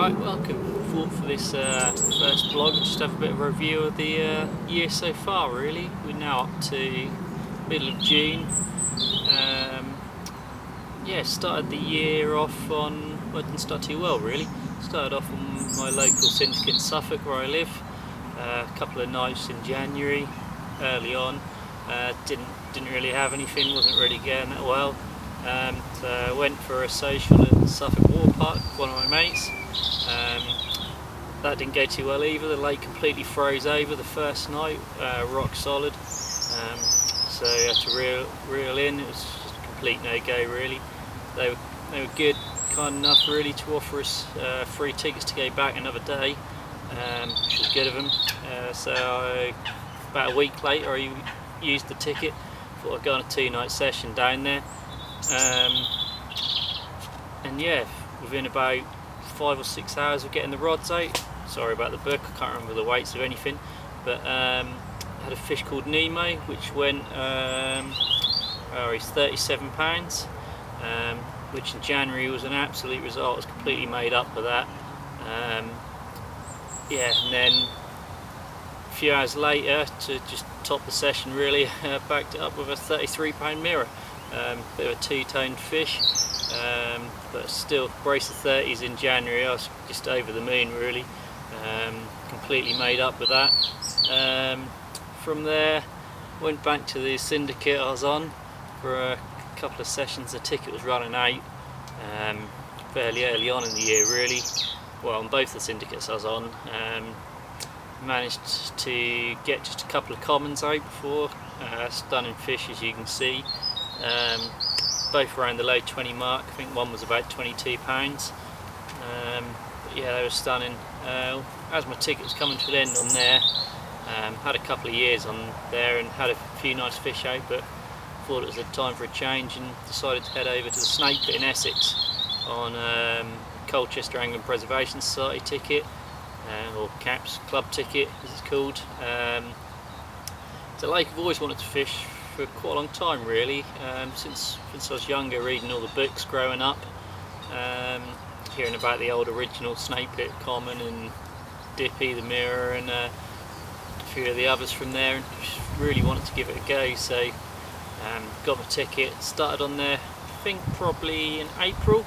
Right, welcome. Thought for this first vlog, just have a bit of a review of the year so far. Really, we're now up to middle of June. Yeah, started the year off on, well, it didn't start too well really. Started off on my local syndicate in Suffolk where I live. A couple of nights in January, early on. Didn't really have anything, wasn't really going that well. So I went for a social at Suffolk Water Park with one of my mates. That didn't go too well either. The lake completely froze over the first night, rock solid. So I had to reel in. It was just a complete no-go really. They were good, kind enough really to offer us free tickets to go back another day, which was good of them. So about a week later I used the ticket. Thought I'd go on a 2-night session down there. And yeah, within about 5 or 6 hours of getting the rods out, sorry about the book, I can't remember the weights of anything, but had a fish called Nemo which went, he's 37 pounds, which in January was an absolute result. I was completely made up for that. Yeah, and then a few hours later, to just top the session really, backed it up with a 33 pound mirror. Bit of a two-toned fish, but still brace of 30s in January. I was just over the moon really, completely made up with that. From there went back to the syndicate I was on for a couple of sessions. The ticket was running out fairly early on in the year really, well on both the syndicates I was on. Managed to get just a couple of commons out before, stunning fish as you can see. Both around the low 20 mark. I think one was about 22 pounds. But yeah, they were stunning. As my ticket was coming to an end on there, had a couple of years on there and had a few nice fish out, but thought it was a time for a change and decided to head over to the Snake Pit in Essex on Colchester Angling Preservation Society ticket, or CAPS club ticket as it's called. It's a lake I've always wanted to fish for quite a long time really, since I was younger, reading all the books growing up, hearing about the old original Snake Pit Common and Dippy the Mirror and a few of the others from there, and just really wanted to give it a go. So got my ticket, started on there I think probably in April,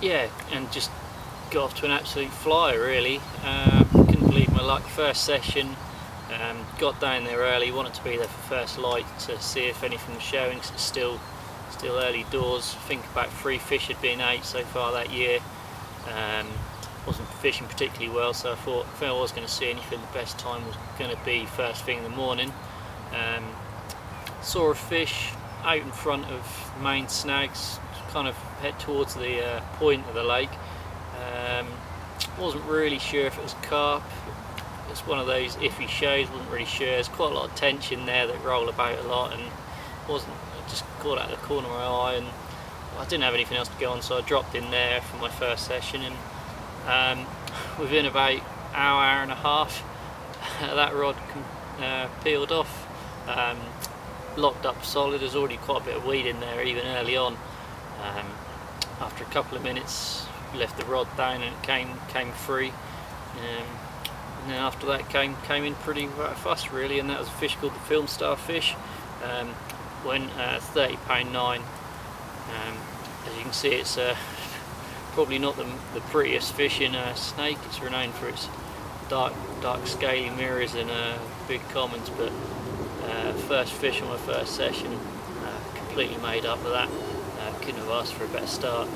yeah, and just got off to an absolute flyer really. Couldn't believe my luck. First session, got down there early, wanted to be there for first light to see if anything was showing, because it's still early doors. I think about 3 fish had been out so far that year. Wasn't fishing particularly well, so I thought if I was going to see anything, the best time was going to be first thing in the morning. Saw a fish out in front of the main snags, kind of head towards the point of the lake. Wasn't really sure if it was carp. It's one of those iffy shows, wasn't really sure. There's quite a lot of tension there that roll about a lot, and I just caught out of the corner of my eye, and I didn't have anything else to go on, so I dropped in there for my first session, and within about hour and a half that rod peeled off, locked up solid. There's already quite a bit of weed in there even early on. After a couple of minutes left the rod down and it came free. And then after that came in pretty fast really, and that was a fish called the film starfish. Went £30.9. As you can see, it's probably not the prettiest fish in a snake. It's renowned for its dark scaly mirrors and big commons, but first fish on my first session, completely made up with that. Couldn't have asked for a better start.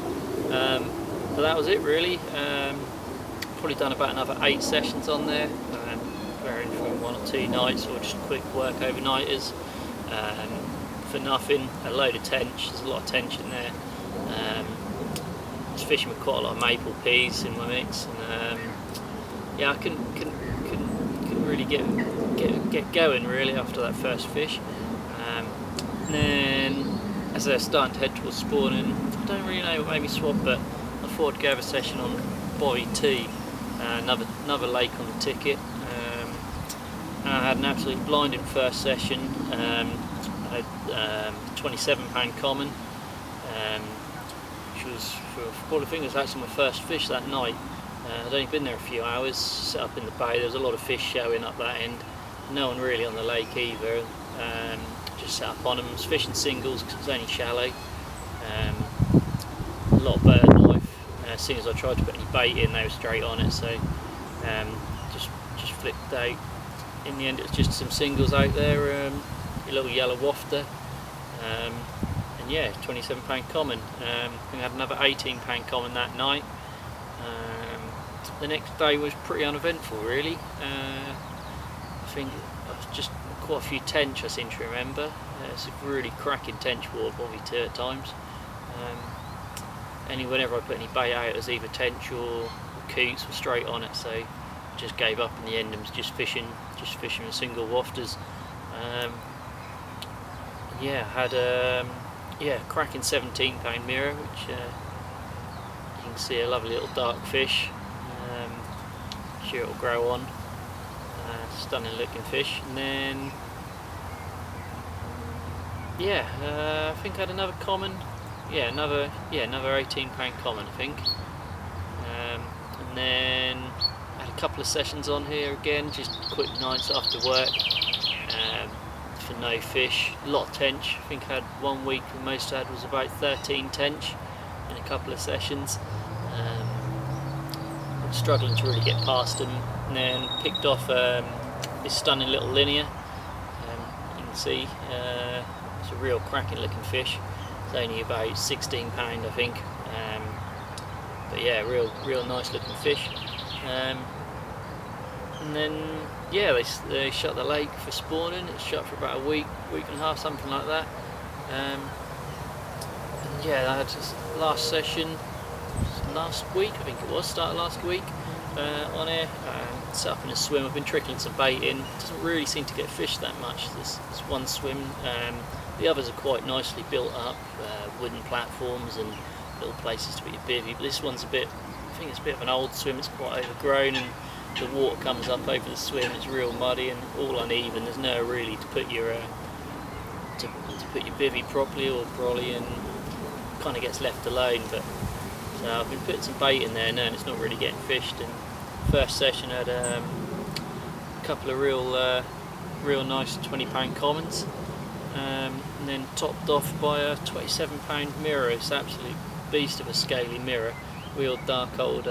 But that was it really. Probably done about another 8 sessions on there, varying from 1 or 2 nights or just quick work overnighters, for nothing. A load of tench, there's a lot of tension there. I was fishing with quite a lot of maple peas in my mix, and yeah, I couldn't really get going really after that first fish. And then as I was starting to head towards spawning, I don't really know what made me swap, but I thought I'd go have a session on Bobby T, another lake on the ticket. I had an absolutely blinding first session. I had £27 common, which was for probably, I think it was actually my first fish that night. I'd only been there a few hours, set up in the bay. There was a lot of fish showing up that end. No one really on the lake either. Just set up on them. I was fishing singles because it was only shallow. A lot of bird life. As soon as I tried to put any bait in, they were straight on it. So just flipped out. In the end, it was just some singles out there. A little yellow wafter. And yeah, £27 common. I think I had another £18 common that night. The next day was pretty uneventful, really. I think I was just quite a few tench, I seem to remember. It's a really cracking tench water, bobby two at times. Whenever I put any bait out, it was either tench or coots were straight on it, so I just gave up in the end and was just fishing with single wafters. Yeah, had a cracking £17 mirror, which you can see a lovely little dark fish. Sure it'll grow on. Stunning looking fish. And then I think I had another common. Another £18 common, I think. And then I had a couple of sessions on here again, just quick nights after work. For no fish, a lot of tench. I think I had 1 week the most I had was about 13 tench in a couple of sessions. I'm struggling to really get past them, and then picked off this stunning little linear. You can see it's a real cracking looking fish. It's only about £16 I think, but yeah, real nice looking fish. And then they shut the lake for spawning. It's shut for about a week and a half, something like that. And yeah, I had this last session last week, I think it was, started last week on here. Set up in a swim. I've been trickling some bait in. Doesn't really seem to get fished that much, this one swim. The others are quite nicely built up, wooden platforms and little places to put your bivvy, but this one's I think it's a bit of an old swim. It's quite overgrown and the water comes up over the swim. It's real muddy and all uneven. There's no really to put your to put your bivvy properly or brolly, and kind of gets left alone. But so I've been putting some bait in there now and it's not really getting fished. And first session I had a couple of real nice £20 commons, and then topped off by a £27 mirror. It's an absolute beast of a scaly mirror, real dark old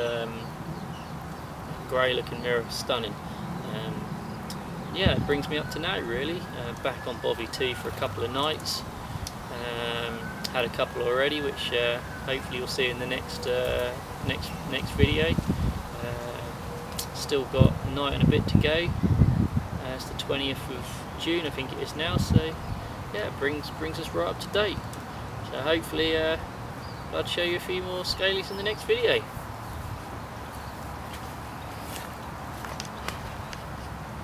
grey looking mirror, stunning. Yeah, it brings me up to now really. Back on bobby 2 for a couple of nights. Had a couple already, which hopefully you'll see in the next video. Still got a night and a bit to go. It's the 20th of June I think it is now, so yeah, it brings us right up to date. So hopefully I'll show you a few more scalies in the next video.